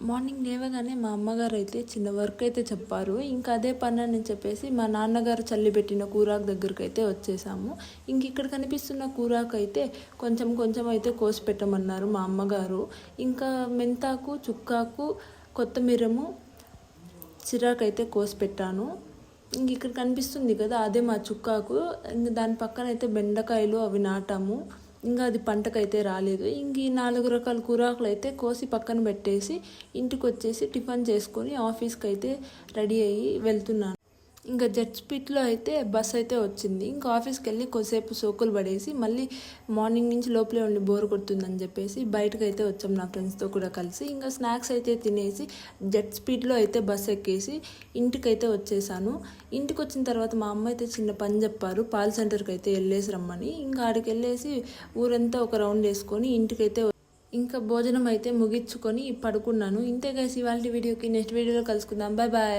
Morning లేవగానే మా అమ్మగారు అయితే చిన్న వర్క్ అయితే చెప్పారు. ఇంకా అదే పని అని చెప్పేసి మా నాన్నగారు చల్లి పెట్టిన కూరాకు దగ్గరికి అయితే వచ్చేసాము. ఇంక ఇక్కడ కనిపిస్తున్న కూరాకు అయితే కొంచెం కొంచెం అయితే కోసి పెట్టమన్నారు మా అమ్మగారు. ఇంకా మెంతాకు, చుక్కాకు, కొత్తిమీరము, చిరాకు అయితే కోసి పెట్టాను. ఇంక ఇక్కడ కనిపిస్తుంది కదా, అదే మా చుక్కాకు. ఇంక దాని పక్కన అయితే బెండకాయలు అవి నాటాము. ఇంకా అది పంటకైతే రాలేదు. ఇంక ఈ 4 రకాల కూరాకులు అయితే కోసి పక్కన పెట్టేసి ఇంటికి వచ్చేసి టిఫిన్ చేసుకొని ఆఫీస్కి అయితే రెడీ అయ్యి వెళ్తున్నాను. ఇంకా జెట్ స్పీడ్లో అయితే బస్ అయితే వచ్చింది. ఇంకా ఆఫీస్కి వెళ్ళి కొద్దిసేపు సోకులు పడేసి మళ్ళీ మార్నింగ్ నుంచి లోపలే ఉండి బోర్ కొడుతుందని చెప్పేసి బయటకు అయితే వచ్చాం నా ఫ్రెండ్స్తో కూడా కలిసి. ఇంకా స్నాక్స్ అయితే తినేసి జెట్ స్పీడ్లో అయితే బస్ ఎక్కేసి ఇంటికైతే వచ్చేసాను. ఇంటికి వచ్చిన తర్వాత మా అమ్మ అయితే చిన్న పని చెప్పారు, పాల్ సెంటర్కి అయితే వెళ్ళేసి రమ్మని. ఇంకా ఆడికి వెళ్ళేసి ఊరంతా ఒక రౌండ్ వేసుకొని ఇంటికైతే ఇంకా భోజనం అయితే ముగించుకొని పడుకున్నాను. ఇంతే గైస్ ఇవాళ వీడియోకి. నెక్స్ట్ వీడియోలో కలుసుకుందాం. Bye bye.